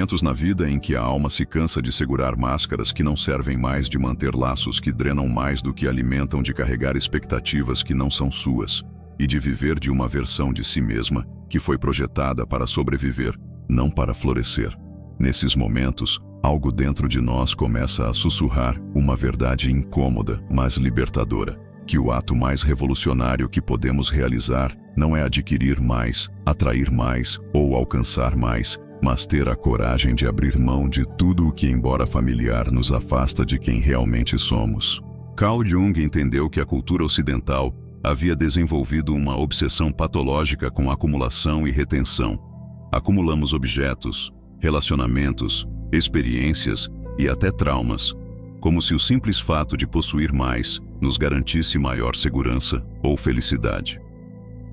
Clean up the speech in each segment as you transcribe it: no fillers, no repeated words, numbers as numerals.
momentos na vida em que a alma se cansa de segurar máscaras que não servem mais, de manter laços que drenam mais do que alimentam, de carregar expectativas que não são suas e de viver de uma versão de si mesma que foi projetada para sobreviver, não para florescer. Nesses momentos, algo dentro de nós começa a sussurrar uma verdade incômoda, mas libertadora, que o ato mais revolucionário que podemos realizar não é adquirir mais, atrair mais ou alcançar mais, mas ter a coragem de abrir mão de tudo o que, embora familiar, nos afasta de quem realmente somos. Carl Jung entendeu que a cultura ocidental havia desenvolvido uma obsessão patológica com acumulação e retenção. Acumulamos objetos, relacionamentos, experiências e até traumas, como se o simples fato de possuir mais nos garantisse maior segurança ou felicidade.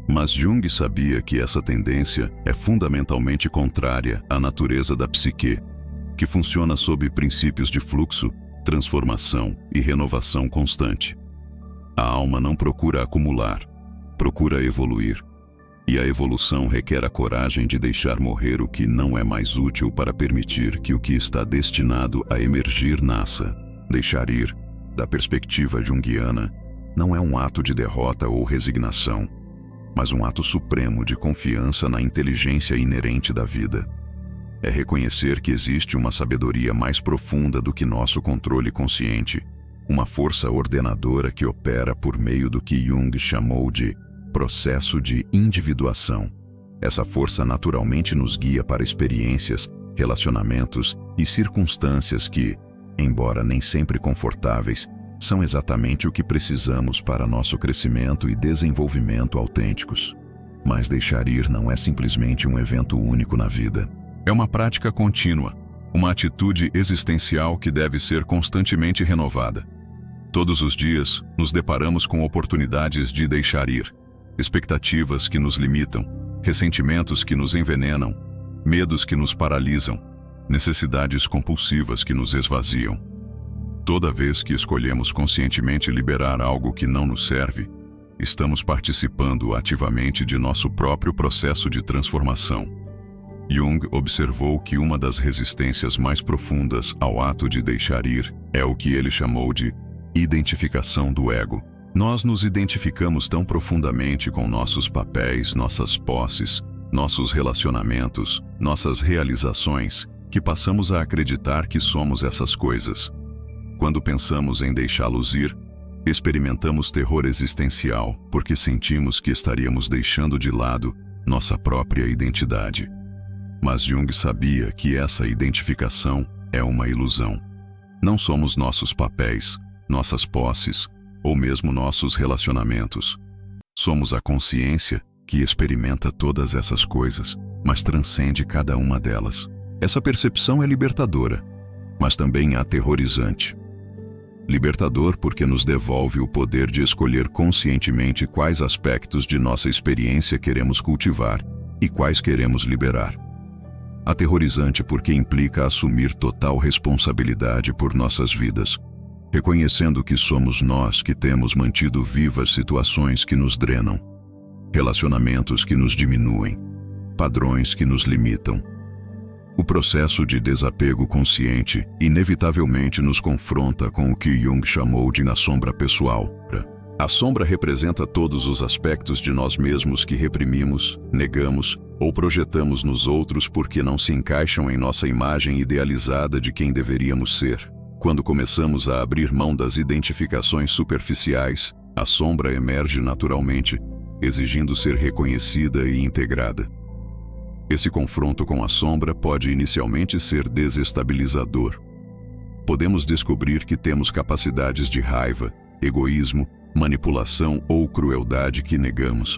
Mas Jung sabia que essa tendência é fundamentalmente contrária à natureza da psique, que funciona sob princípios de fluxo, transformação e renovação constante. A alma não procura acumular, procura evoluir. E a evolução requer a coragem de deixar morrer o que não é mais útil para permitir que o que está destinado a emergir nasça. Deixar ir, da perspectiva junguiana, não é um ato de derrota ou resignação, mas um ato supremo de confiança na inteligência inerente da vida. É reconhecer que existe uma sabedoria mais profunda do que nosso controle consciente, uma força ordenadora que opera por meio do que Jung chamou de processo de individuação. Essa força naturalmente nos guia para experiências, relacionamentos e circunstâncias que, embora nem sempre confortáveis, são exatamente o que precisamos para nosso crescimento e desenvolvimento autênticos. Mas deixar ir não é simplesmente um evento único na vida. É uma prática contínua, uma atitude existencial que deve ser constantemente renovada. Todos os dias, nos deparamos com oportunidades de deixar ir, expectativas que nos limitam, ressentimentos que nos envenenam, medos que nos paralisam, necessidades compulsivas que nos esvaziam. Toda vez que escolhemos conscientemente liberar algo que não nos serve, estamos participando ativamente de nosso próprio processo de transformação. Jung observou que uma das resistências mais profundas ao ato de deixar ir é o que ele chamou de identificação do ego. Nós nos identificamos tão profundamente com nossos papéis, nossas posses, nossos relacionamentos, nossas realizações, que passamos a acreditar que somos essas coisas. Quando pensamos em deixá-los ir, experimentamos terror existencial, porque sentimos que estaríamos deixando de lado nossa própria identidade. Mas Jung sabia que essa identificação é uma ilusão. Não somos nossos papéis, nossas posses, ou mesmo nossos relacionamentos. Somos a consciência que experimenta todas essas coisas, mas transcende cada uma delas. Essa percepção é libertadora, mas também aterrorizante. Libertador porque nos devolve o poder de escolher conscientemente quais aspectos de nossa experiência queremos cultivar e quais queremos liberar. Aterrorizante porque implica assumir total responsabilidade por nossas vidas, reconhecendo que somos nós que temos mantido vivas situações que nos drenam, relacionamentos que nos diminuem, padrões que nos limitam. O processo de desapego consciente inevitavelmente nos confronta com o que Jung chamou de a sombra pessoal. A sombra representa todos os aspectos de nós mesmos que reprimimos, negamos ou projetamos nos outros porque não se encaixam em nossa imagem idealizada de quem deveríamos ser. Quando começamos a abrir mão das identificações superficiais, a sombra emerge naturalmente, exigindo ser reconhecida e integrada. Esse confronto com a sombra pode inicialmente ser desestabilizador. Podemos descobrir que temos capacidades de raiva, egoísmo, manipulação ou crueldade que negamos.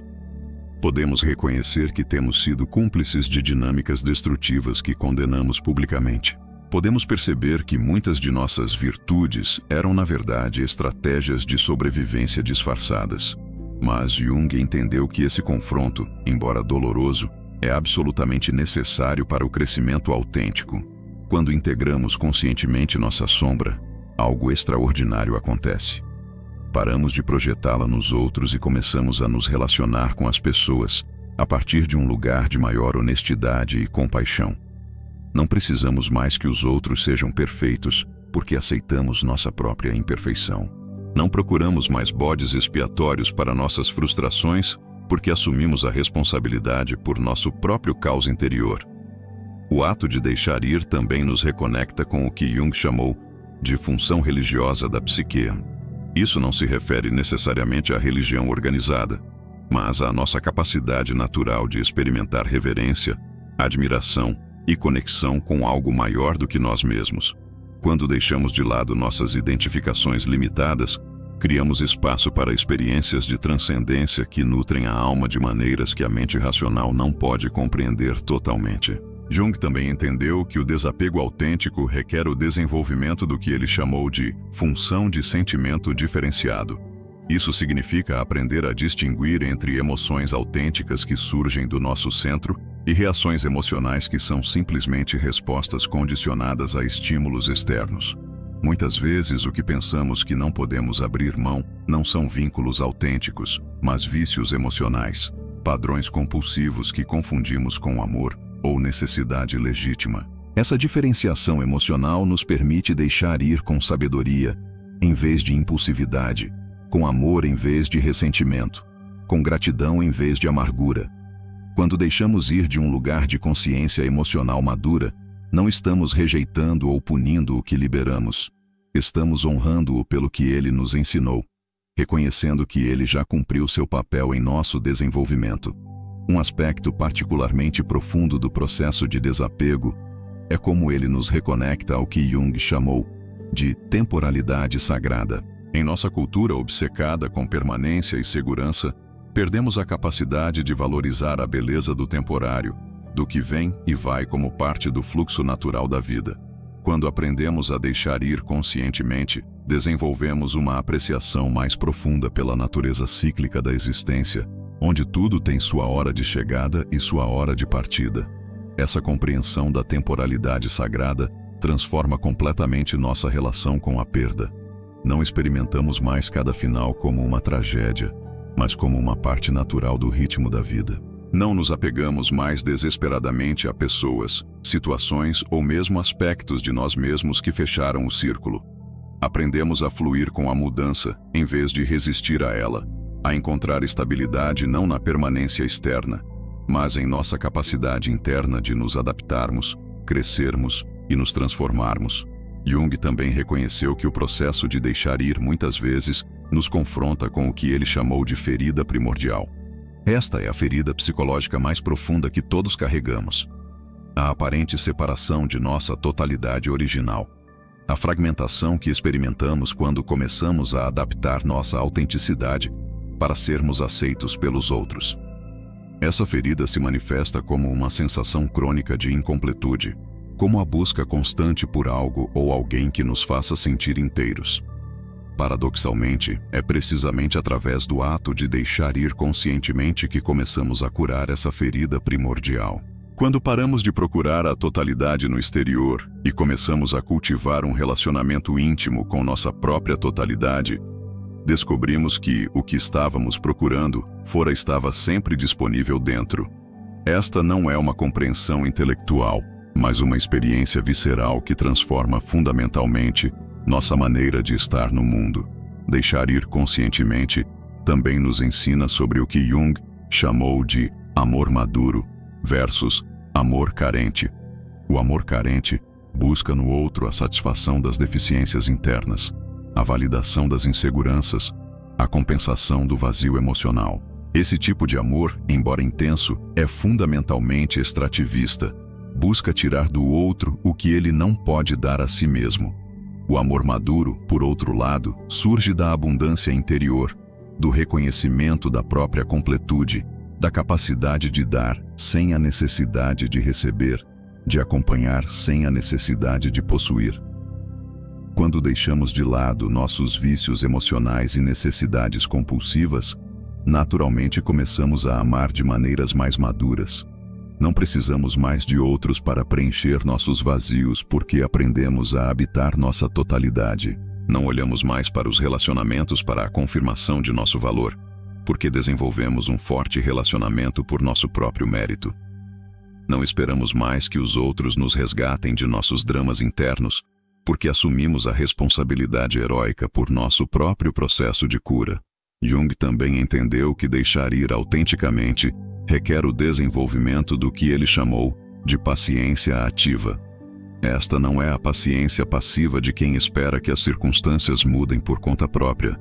Podemos reconhecer que temos sido cúmplices de dinâmicas destrutivas que condenamos publicamente. Podemos perceber que muitas de nossas virtudes eram, na verdade, estratégias de sobrevivência disfarçadas. Mas Jung entendeu que esse confronto, embora doloroso, é absolutamente necessário para o crescimento autêntico. Quando integramos conscientemente nossa sombra, algo extraordinário acontece. Paramos de projetá-la nos outros e começamos a nos relacionar com as pessoas a partir de um lugar de maior honestidade e compaixão. Não precisamos mais que os outros sejam perfeitos, porque aceitamos nossa própria imperfeição. Não procuramos mais bodes expiatórios para nossas frustrações, porque assumimos a responsabilidade por nosso próprio caos interior. O ato de deixar ir também nos reconecta com o que Jung chamou de função religiosa da psique. Isso não se refere necessariamente à religião organizada, mas à nossa capacidade natural de experimentar reverência, admiração e conexão com algo maior do que nós mesmos. Quando deixamos de lado nossas identificações limitadas, criamos espaço para experiências de transcendência que nutrem a alma de maneiras que a mente racional não pode compreender totalmente. Jung também entendeu que o desapego autêntico requer o desenvolvimento do que ele chamou de função de sentimento diferenciado. Isso significa aprender a distinguir entre emoções autênticas que surgem do nosso centro e reações emocionais que são simplesmente respostas condicionadas a estímulos externos. Muitas vezes o que pensamos que não podemos abrir mão não são vínculos autênticos, mas vícios emocionais, padrões compulsivos que confundimos com amor ou necessidade legítima. Essa diferenciação emocional nos permite deixar ir com sabedoria, em vez de impulsividade, com amor em vez de ressentimento, com gratidão em vez de amargura. Quando deixamos ir de um lugar de consciência emocional madura, não estamos rejeitando ou punindo o que liberamos. Estamos honrando-o pelo que ele nos ensinou, reconhecendo que ele já cumpriu seu papel em nosso desenvolvimento. Um aspecto particularmente profundo do processo de desapego é como ele nos reconecta ao que Jung chamou de temporalidade sagrada. Em nossa cultura obcecada com permanência e segurança, perdemos a capacidade de valorizar a beleza do temporário, do que vem e vai como parte do fluxo natural da vida. Quando aprendemos a deixar ir conscientemente, desenvolvemos uma apreciação mais profunda pela natureza cíclica da existência, onde tudo tem sua hora de chegada e sua hora de partida. Essa compreensão da temporalidade sagrada transforma completamente nossa relação com a perda. Não experimentamos mais cada final como uma tragédia, mas como uma parte natural do ritmo da vida. Não nos apegamos mais desesperadamente a pessoas, situações ou mesmo aspectos de nós mesmos que fecharam o círculo. Aprendemos a fluir com a mudança, em vez de resistir a ela, a encontrar estabilidade não na permanência externa, mas em nossa capacidade interna de nos adaptarmos, crescermos e nos transformarmos. Jung também reconheceu que o processo de deixar ir muitas vezes nos confronta com o que ele chamou de ferida primordial. Esta é a ferida psicológica mais profunda que todos carregamos. A aparente separação de nossa totalidade original. A fragmentação que experimentamos quando começamos a adaptar nossa autenticidade para sermos aceitos pelos outros. Essa ferida se manifesta como uma sensação crônica de incompletude, como a busca constante por algo ou alguém que nos faça sentir inteiros. Paradoxalmente, é precisamente através do ato de deixar ir conscientemente que começamos a curar essa ferida primordial. Quando paramos de procurar a totalidade no exterior e começamos a cultivar um relacionamento íntimo com nossa própria totalidade, descobrimos que o que estávamos procurando estava sempre disponível dentro. Esta não é uma compreensão intelectual, mas uma experiência visceral que transforma fundamentalmente nossa maneira de estar no mundo. Deixar ir conscientemente também nos ensina sobre o que Jung chamou de amor maduro versus amor carente. O amor carente busca no outro a satisfação das deficiências internas, a validação das inseguranças, a compensação do vazio emocional. Esse tipo de amor, embora intenso, é fundamentalmente extrativista. Busca tirar do outro o que ele não pode dar a si mesmo. O amor maduro, por outro lado, surge da abundância interior, do reconhecimento da própria completude, da capacidade de dar sem a necessidade de receber, de acompanhar sem a necessidade de possuir. Quando deixamos de lado nossos vícios emocionais e necessidades compulsivas, naturalmente começamos a amar de maneiras mais maduras. Não precisamos mais de outros para preencher nossos vazios porque aprendemos a habitar nossa totalidade. Não olhamos mais para os relacionamentos para a confirmação de nosso valor, porque desenvolvemos um forte relacionamento por nosso próprio mérito. Não esperamos mais que os outros nos resgatem de nossos dramas internos, porque assumimos a responsabilidade heróica por nosso próprio processo de cura. Jung também entendeu que deixar ir autenticamente requer o desenvolvimento do que ele chamou de paciência ativa. Esta não é a paciência passiva de quem espera que as circunstâncias mudem por conta própria,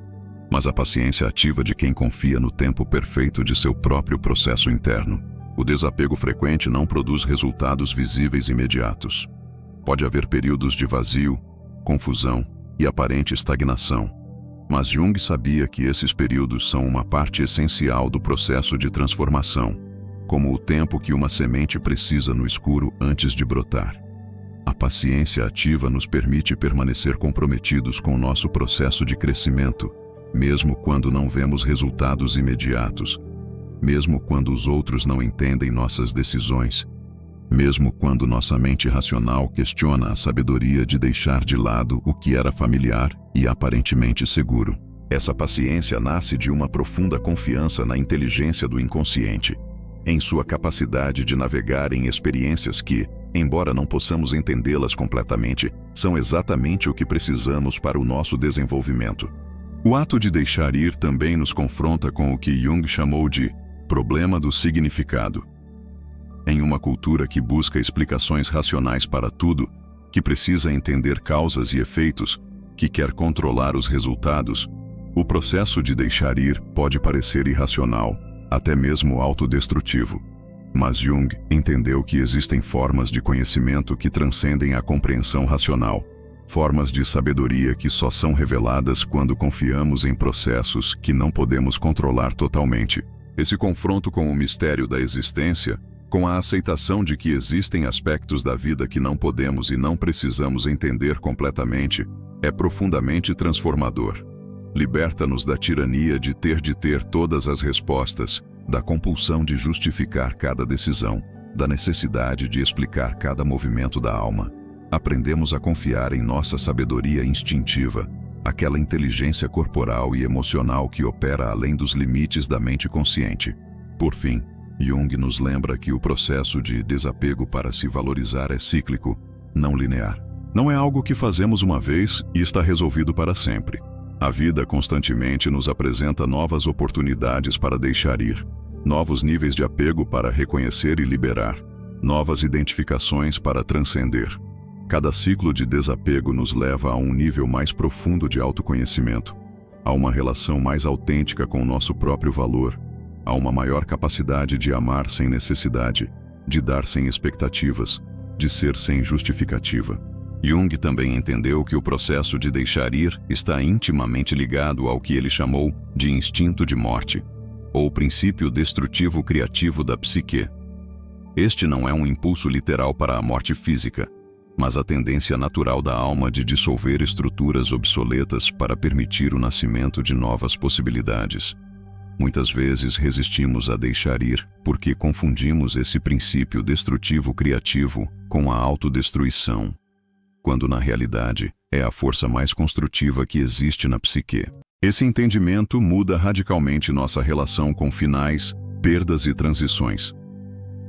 mas a paciência ativa de quem confia no tempo perfeito de seu próprio processo interno. O desapego frequente não produz resultados visíveis imediatos. Pode haver períodos de vazio, confusão e aparente estagnação, mas Jung sabia que esses períodos são uma parte essencial do processo de transformação, como o tempo que uma semente precisa no escuro antes de brotar. A paciência ativa nos permite permanecer comprometidos com o nosso processo de crescimento, mesmo quando não vemos resultados imediatos, mesmo quando os outros não entendem nossas decisões, mesmo quando nossa mente racional questiona a sabedoria de deixar de lado o que era familiar e aparentemente seguro. Essa paciência nasce de uma profunda confiança na inteligência do inconsciente, em sua capacidade de navegar em experiências que, embora não possamos entendê-las completamente, são exatamente o que precisamos para o nosso desenvolvimento. O ato de deixar ir também nos confronta com o que Jung chamou de problema do significado. Em uma cultura que busca explicações racionais para tudo, que precisa entender causas e efeitos, que quer controlar os resultados, o processo de deixar ir pode parecer irracional, até mesmo autodestrutivo. Mas Jung entendeu que existem formas de conhecimento que transcendem a compreensão racional, formas de sabedoria que só são reveladas quando confiamos em processos que não podemos controlar totalmente. Esse confronto com o mistério da existência, com a aceitação de que existem aspectos da vida que não podemos e não precisamos entender completamente, é profundamente transformador. Liberta-nos da tirania de ter todas as respostas, da compulsão de justificar cada decisão, da necessidade de explicar cada movimento da alma. Aprendemos a confiar em nossa sabedoria instintiva, aquela inteligência corporal e emocional que opera além dos limites da mente consciente. Por fim, Jung nos lembra que o processo de desapego para se valorizar é cíclico, não linear. Não é algo que fazemos uma vez e está resolvido para sempre. A vida constantemente nos apresenta novas oportunidades para deixar ir, novos níveis de apego para reconhecer e liberar, novas identificações para transcender. Cada ciclo de desapego nos leva a um nível mais profundo de autoconhecimento, a uma relação mais autêntica com o nosso próprio valor, a uma maior capacidade de amar sem necessidade, de dar sem expectativas, de ser sem justificativa. Jung também entendeu que o processo de deixar ir está intimamente ligado ao que ele chamou de instinto de morte, ou princípio destrutivo criativo da psique. Este não é um impulso literal para a morte física, mas a tendência natural da alma de dissolver estruturas obsoletas para permitir o nascimento de novas possibilidades. Muitas vezes resistimos a deixar ir porque confundimos esse princípio destrutivo criativo com a autodestruição, quando na realidade é a força mais construtiva que existe na psique. Esse entendimento muda radicalmente nossa relação com finais, perdas e transições.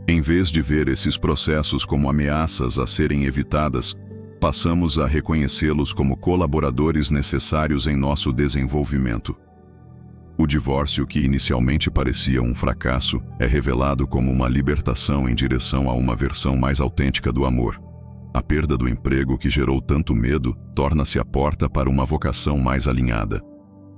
Em vez de ver esses processos como ameaças a serem evitadas, passamos a reconhecê-los como colaboradores necessários em nosso desenvolvimento. O divórcio, que inicialmente parecia um fracasso, é revelado como uma libertação em direção a uma versão mais autêntica do amor. A perda do emprego que gerou tanto medo torna-se a porta para uma vocação mais alinhada.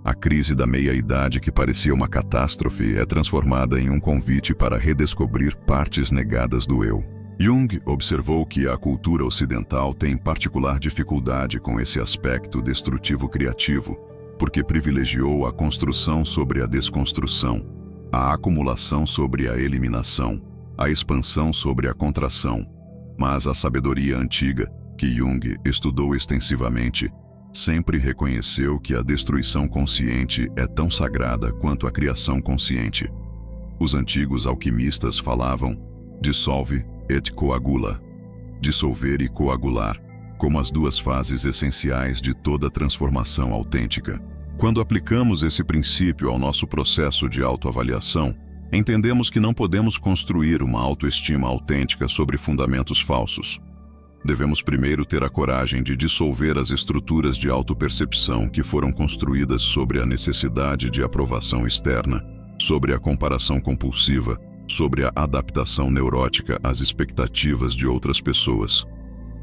A crise da meia-idade, que parecia uma catástrofe, é transformada em um convite para redescobrir partes negadas do eu. Jung observou que a cultura ocidental tem particular dificuldade com esse aspecto destrutivo criativo, porque privilegiou a construção sobre a desconstrução, a acumulação sobre a eliminação, a expansão sobre a contração. Mas a sabedoria antiga, que Jung estudou extensivamente, sempre reconheceu que a destruição consciente é tão sagrada quanto a criação consciente. Os antigos alquimistas falavam dissolve et coagula, dissolver e coagular, como as duas fases essenciais de toda transformação autêntica. Quando aplicamos esse princípio ao nosso processo de autoavaliação, Entendemos que não podemos construir uma autoestima autêntica sobre fundamentos falsos. Devemos primeiro ter a coragem de dissolver as estruturas de autopercepção que foram construídas sobre a necessidade de aprovação externa, sobre a comparação compulsiva, sobre a adaptação neurótica às expectativas de outras pessoas.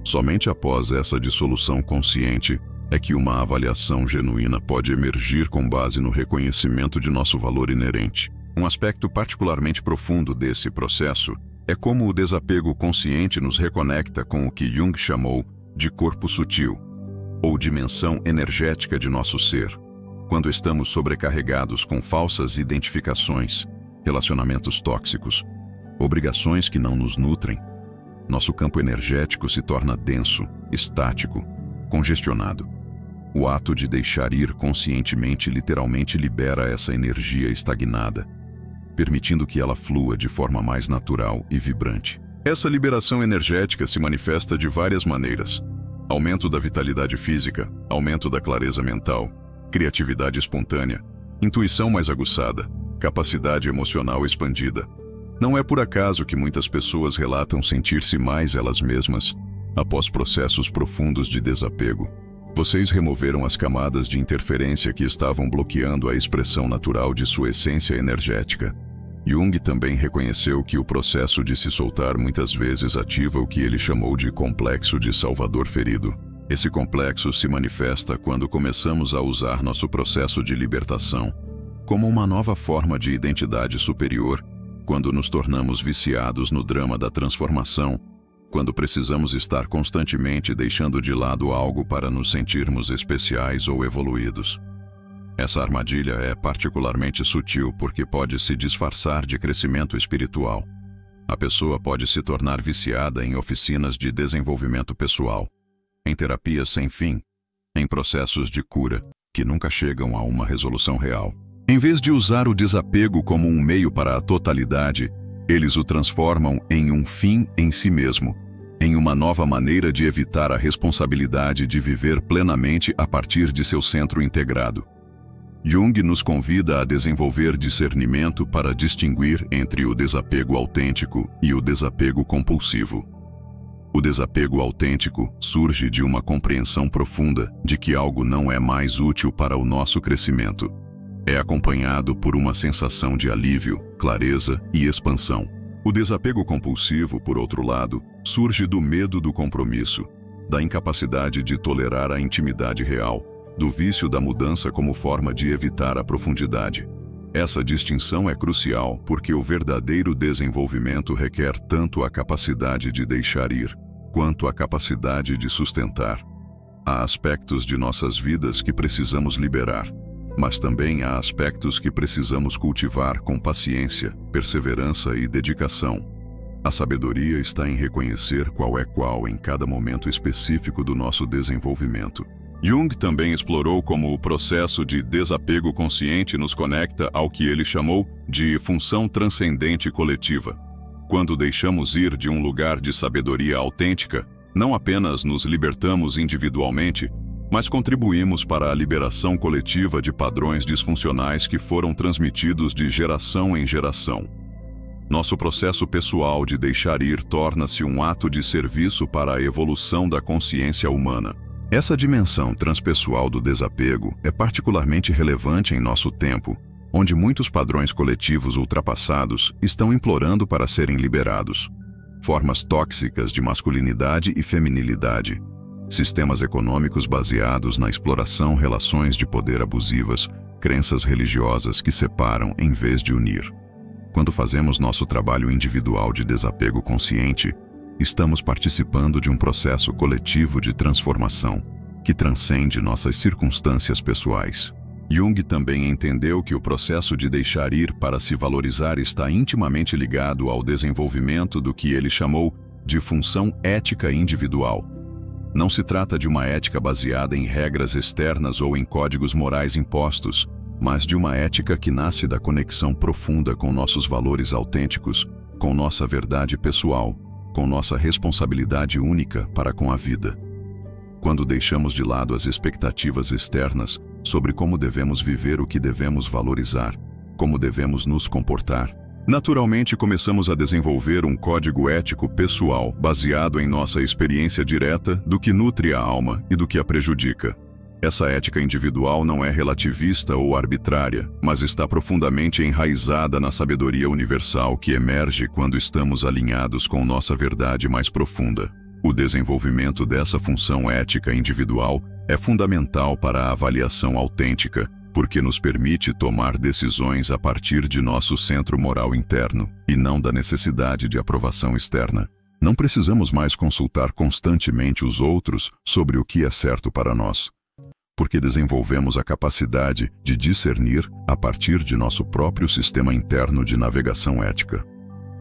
Somente após essa dissolução consciente é que uma avaliação genuína pode emergir com base no reconhecimento de nosso valor inerente. Um aspecto particularmente profundo desse processo é como o desapego consciente nos reconecta com o que Jung chamou de corpo sutil, ou dimensão energética de nosso ser. Quando estamos sobrecarregados com falsas identificações, relacionamentos tóxicos, obrigações que não nos nutrem, nosso campo energético se torna denso, estático, congestionado. O ato de deixar ir conscientemente literalmente libera essa energia estagnada, permitindo que ela flua de forma mais natural e vibrante. Essa liberação energética se manifesta de várias maneiras: aumento da vitalidade física, aumento da clareza mental, criatividade espontânea, intuição mais aguçada, capacidade emocional expandida. Não é por acaso que muitas pessoas relatam sentir-se mais elas mesmas após processos profundos de desapego. Vocês removeram as camadas de interferência que estavam bloqueando a expressão natural de sua essência energética. Jung também reconheceu que o processo de se soltar muitas vezes ativa o que ele chamou de complexo de Salvador ferido. Esse complexo se manifesta quando começamos a usar nosso processo de libertação como uma nova forma de identidade superior, quando nos tornamos viciados no drama da transformação, quando precisamos estar constantemente deixando de lado algo para nos sentirmos especiais ou evoluídos. Essa armadilha é particularmente sutil porque pode se disfarçar de crescimento espiritual. A pessoa pode se tornar viciada em oficinas de desenvolvimento pessoal, em terapias sem fim, em processos de cura que nunca chegam a uma resolução real. Em vez de usar o desapego como um meio para a totalidade, eles o transformam em um fim em si mesmo, em uma nova maneira de evitar a responsabilidade de viver plenamente a partir de seu centro integrado. Jung nos convida a desenvolver discernimento para distinguir entre o desapego autêntico e o desapego compulsivo. O desapego autêntico surge de uma compreensão profunda de que algo não é mais útil para o nosso crescimento. É acompanhado por uma sensação de alívio, clareza e expansão. O desapego compulsivo, por outro lado, surge do medo do compromisso, da incapacidade de tolerar a intimidade real, do vício da mudança como forma de evitar a profundidade. Essa distinção é crucial porque o verdadeiro desenvolvimento requer tanto a capacidade de deixar ir, quanto a capacidade de sustentar. Há aspectos de nossas vidas que precisamos liberar, mas também há aspectos que precisamos cultivar com paciência, perseverança e dedicação. A sabedoria está em reconhecer qual é qual em cada momento específico do nosso desenvolvimento. Jung também explorou como o processo de desapego consciente nos conecta ao que ele chamou de função transcendente coletiva. Quando deixamos ir de um lugar de sabedoria autêntica, não apenas nos libertamos individualmente, mas contribuímos para a liberação coletiva de padrões disfuncionais que foram transmitidos de geração em geração. Nosso processo pessoal de deixar ir torna-se um ato de serviço para a evolução da consciência humana. Essa dimensão transpessoal do desapego é particularmente relevante em nosso tempo, onde muitos padrões coletivos ultrapassados estão implorando para serem liberados. Formas tóxicas de masculinidade e feminilidade, sistemas econômicos baseados na exploração, relações de poder abusivas, crenças religiosas que separam em vez de unir. Quando fazemos nosso trabalho individual de desapego consciente, estamos participando de um processo coletivo de transformação que transcende nossas circunstâncias pessoais. Jung também entendeu que o processo de deixar ir para se valorizar está intimamente ligado ao desenvolvimento do que ele chamou de função ética individual. Não se trata de uma ética baseada em regras externas ou em códigos morais impostos, mas de uma ética que nasce da conexão profunda com nossos valores autênticos, com nossa verdade pessoal, com nossa responsabilidade única para com a vida. Quando deixamos de lado as expectativas externas sobre como devemos viver o que devemos valorizar, como devemos nos comportar, Naturalmente, começamos a desenvolver um código ético pessoal baseado em nossa experiência direta do que nutre a alma e do que a prejudica. Essa ética individual não é relativista ou arbitrária, mas está profundamente enraizada na sabedoria universal que emerge quando estamos alinhados com nossa verdade mais profunda. O desenvolvimento dessa função ética individual é fundamental para a avaliação autêntica, porque nos permite tomar decisões a partir de nosso centro moral interno e não da necessidade de aprovação externa. Não precisamos mais consultar constantemente os outros sobre o que é certo para nós, porque desenvolvemos a capacidade de discernir a partir de nosso próprio sistema interno de navegação ética.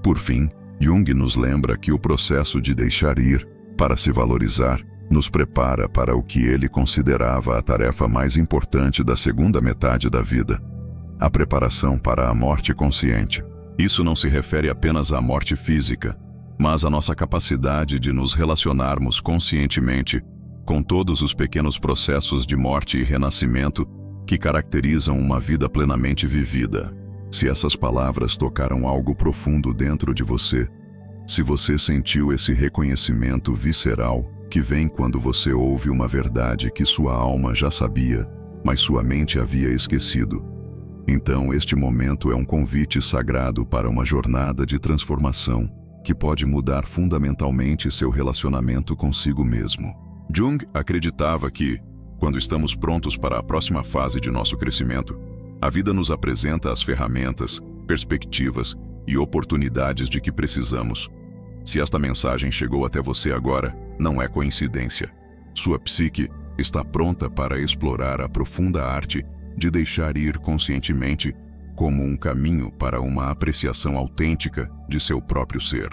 Por fim, Jung nos lembra que o processo de deixar ir para se valorizar nos prepara para o que ele considerava a tarefa mais importante da segunda metade da vida: a preparação para a morte consciente. Isso não se refere apenas à morte física, mas à nossa capacidade de nos relacionarmos conscientemente com todos os pequenos processos de morte e renascimento que caracterizam uma vida plenamente vivida. Se essas palavras tocaram algo profundo dentro de você, se você sentiu esse reconhecimento visceral que vem quando você ouve uma verdade que sua alma já sabia, mas sua mente havia esquecido, então este momento é um convite sagrado para uma jornada de transformação que pode mudar fundamentalmente seu relacionamento consigo mesmo. Jung acreditava que, quando estamos prontos para a próxima fase de nosso crescimento, a vida nos apresenta as ferramentas, perspectivas e oportunidades de que precisamos. Se esta mensagem chegou até você agora, não é coincidência. Sua psique está pronta para explorar a profunda arte de deixar ir conscientemente como um caminho para uma apreciação autêntica de seu próprio ser.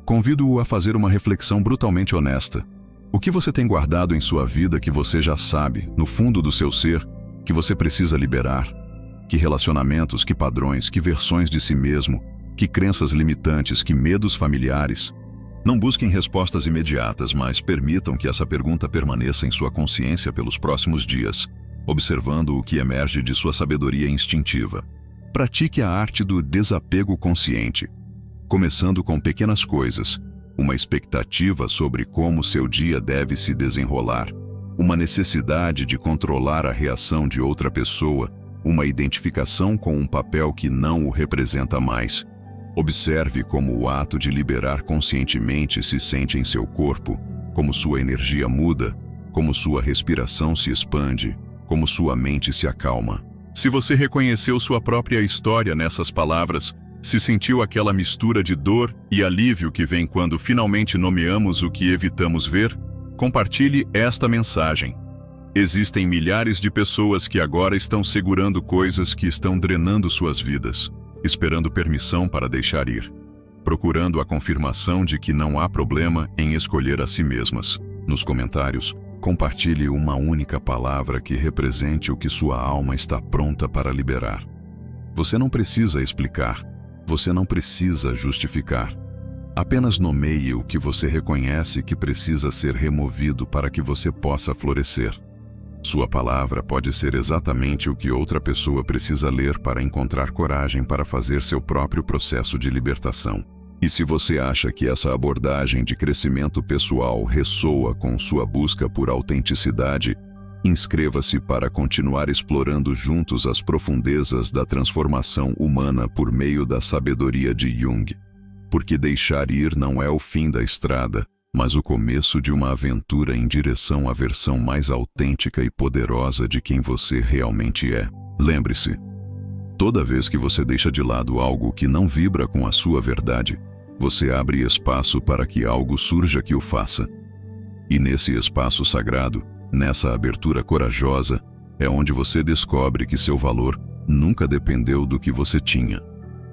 Convido-o a fazer uma reflexão brutalmente honesta. O que você tem guardado em sua vida que você já sabe, no fundo do seu ser, que você precisa liberar? Que relacionamentos, que padrões, que versões de si mesmo, que crenças limitantes, que medos familiares? Não busquem respostas imediatas, mas permitam que essa pergunta permaneça em sua consciência pelos próximos dias, observando o que emerge de sua sabedoria instintiva. Pratique a arte do desapego consciente, começando com pequenas coisas, uma expectativa sobre como seu dia deve se desenrolar, uma necessidade de controlar a reação de outra pessoa, uma identificação com um papel que não o representa mais. Observe como o ato de liberar conscientemente se sente em seu corpo, como sua energia muda, como sua respiração se expande, como sua mente se acalma. Se você reconheceu sua própria história nessas palavras, se sentiu aquela mistura de dor e alívio que vem quando finalmente nomeamos o que evitamos ver, compartilhe esta mensagem. Existem milhares de pessoas que agora estão segurando coisas que estão drenando suas vidas, esperando permissão para deixar ir, procurando a confirmação de que não há problema em escolher a si mesmas. Nos comentários, compartilhe uma única palavra que represente o que sua alma está pronta para liberar. Você não precisa explicar, você não precisa justificar. Apenas nomeie o que você reconhece que precisa ser removido para que você possa florescer. Sua palavra pode ser exatamente o que outra pessoa precisa ler para encontrar coragem para fazer seu próprio processo de libertação. E se você acha que essa abordagem de crescimento pessoal ressoa com sua busca por autenticidade, inscreva-se para continuar explorando juntos as profundezas da transformação humana por meio da sabedoria de Jung. Porque deixar ir não é o fim da estrada, mas o começo de uma aventura em direção à versão mais autêntica e poderosa de quem você realmente é. Lembre-se, toda vez que você deixa de lado algo que não vibra com a sua verdade, você abre espaço para que algo surja que o faça. E nesse espaço sagrado, nessa abertura corajosa, é onde você descobre que seu valor nunca dependeu do que você tinha,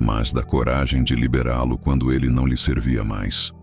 mas da coragem de liberá-lo quando ele não lhe servia mais.